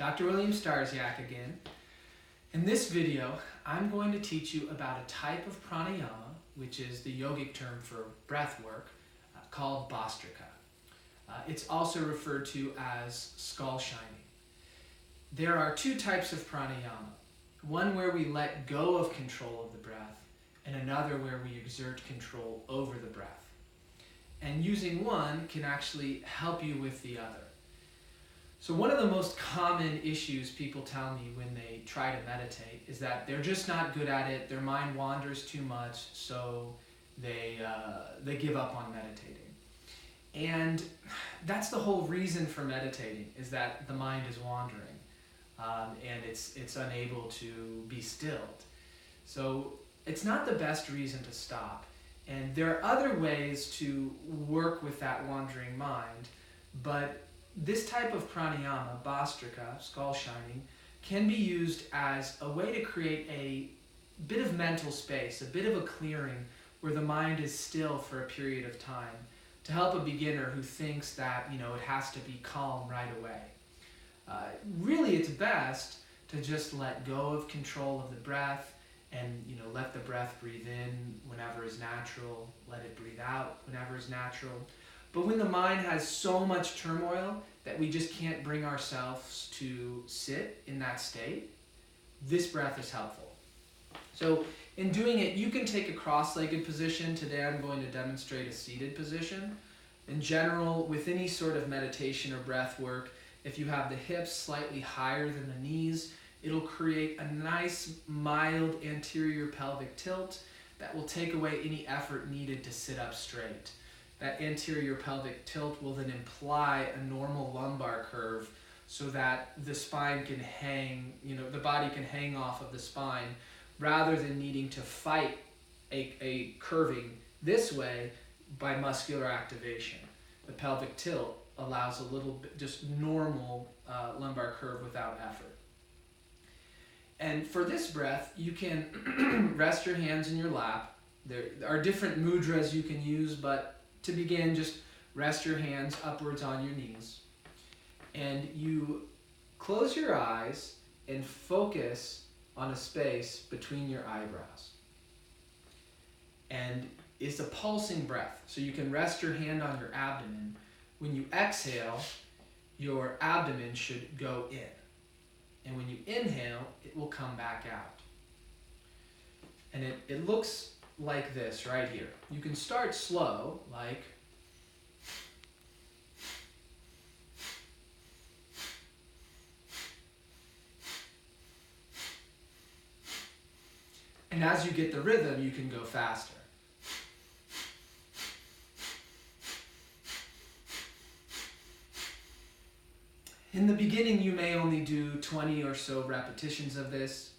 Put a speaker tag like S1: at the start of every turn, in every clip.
S1: Dr. William Starsiak again. In this video, I'm going to teach you about a type of pranayama, which is the yogic term for breath work, called bastrika. It's also referred to as skull shining. There are two types of pranayama, one where we let go of control of the breath, and another where we exert control over the breath. And using one can actually help you with the other. So one of the most common issues people tell me when they try to meditate is that they're just not good at it, their mind wanders too much, so they give up on meditating. And that's the whole reason for meditating, is that the mind is wandering and it's unable to be stilled. So it's not the best reason to stop. And there are other ways to work with that wandering mind, but this type of pranayama, bastrika, skull shining, can be used as a way to create a bit of mental space, a bit of a clearing where the mind is still for a period of time, to help a beginner who thinks that it has to be calm right away. Really, it's best to just let go of control of the breath and let the breath breathe in whenever is natural, let it breathe out whenever is natural. But when the mind has so much turmoil that we just can't bring ourselves to sit in that state, this breath is helpful. So in doing it, you can take a cross-legged position. Today I'm going to demonstrate a seated position. In general, with any sort of meditation or breath work, if you have the hips slightly higher than the knees, it'll create a nice, mild anterior pelvic tilt that will take away any effort needed to sit up straight. That anterior pelvic tilt will then imply a normal lumbar curve so that the spine can hang, the body can hang off of the spine rather than needing to fight a curving this way by muscular activation. The pelvic tilt allows a little bit, just normal lumbar curve without effort. And for this breath, you can rest your hands in your lap. There are different mudras you can use, but to begin, just rest your hands upwards on your knees. And you close your eyes and focus on a space between your eyebrows. And it's a pulsing breath, so you can rest your hand on your abdomen. When you exhale, your abdomen should go in. And when you inhale, it will come back out. And it looks like this right here. You can start slow, like and as you get the rhythm, you can go faster. In the beginning, you may only do 20 or so repetitions of this.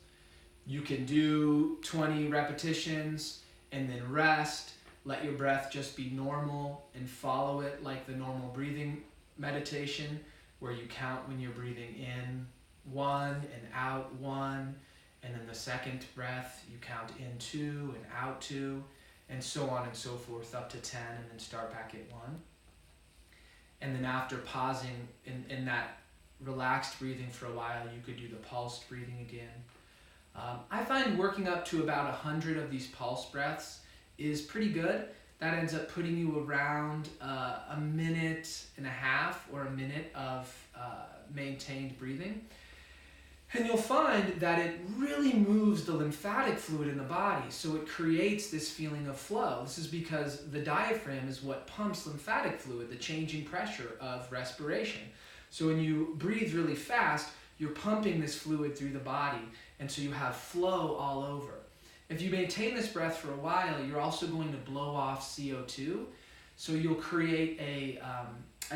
S1: You can do 20 repetitions and then rest. Let your breath just be normal and follow it like the normal breathing meditation, where you count when you're breathing in 1 and out 1, and then the second breath you count in 2 and out 2, and so on and so forth up to 10, and then start back at 1. And then after pausing in that relaxed breathing for a while, you could do the pulsed breathing again. I find working up to about 100 of these pulse breaths is pretty good. That ends up putting you around a minute and a half or a minute of maintained breathing. And you'll find that it really moves the lymphatic fluid in the body, so it creates this feeling of flow. This is because the diaphragm is what pumps lymphatic fluid, the changing pressure of respiration. So when you breathe really fast, you're pumping this fluid through the body, and so you have flow all over. If you maintain this breath for a while, you're also going to blow off CO2, so you'll create a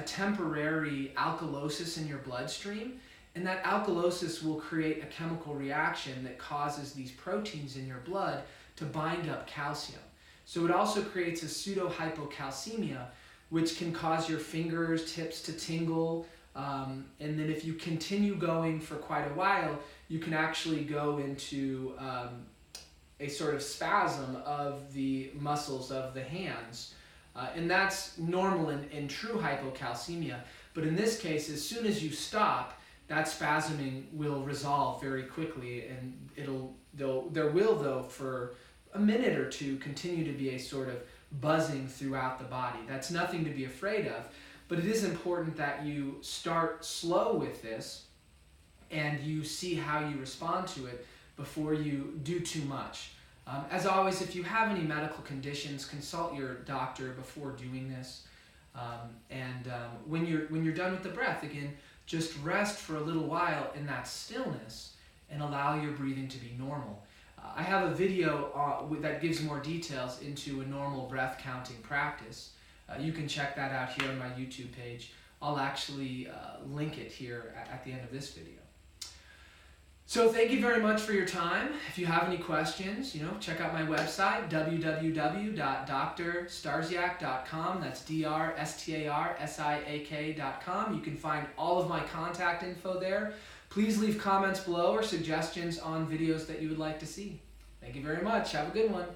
S1: temporary alkalosis in your bloodstream, and that alkalosis will create a chemical reaction that causes these proteins in your blood to bind up calcium. So it also creates a pseudo-hypocalcemia, which can cause your fingers, tips to tingle, and then if you continue going for quite a while, you can actually go into a sort of spasm of the muscles of the hands. And that's normal in true hypocalcemia. But in this case, as soon as you stop, that spasming will resolve very quickly, and there will, though, for a minute or two, continue to be a sort of buzzing throughout the body. That's nothing to be afraid of, but it is important that you start slow with this and you see how you respond to it before you do too much. As always, if you have any medical conditions, consult your doctor before doing this. When you're done with the breath, again, just rest for a little while in that stillness and allow your breathing to be normal. I have a video that gives more details into a normal breath counting practice. You can check that out here on my YouTube page. I'll actually link it here at the end of this video. So thank you very much for your time. If you have any questions, check out my website, www.drstarsiak.com. That's drstaarsiak.com. You can find all of my contact info there. Please leave comments below or suggestions on videos that you would like to see. Thank you very much. Have a good one.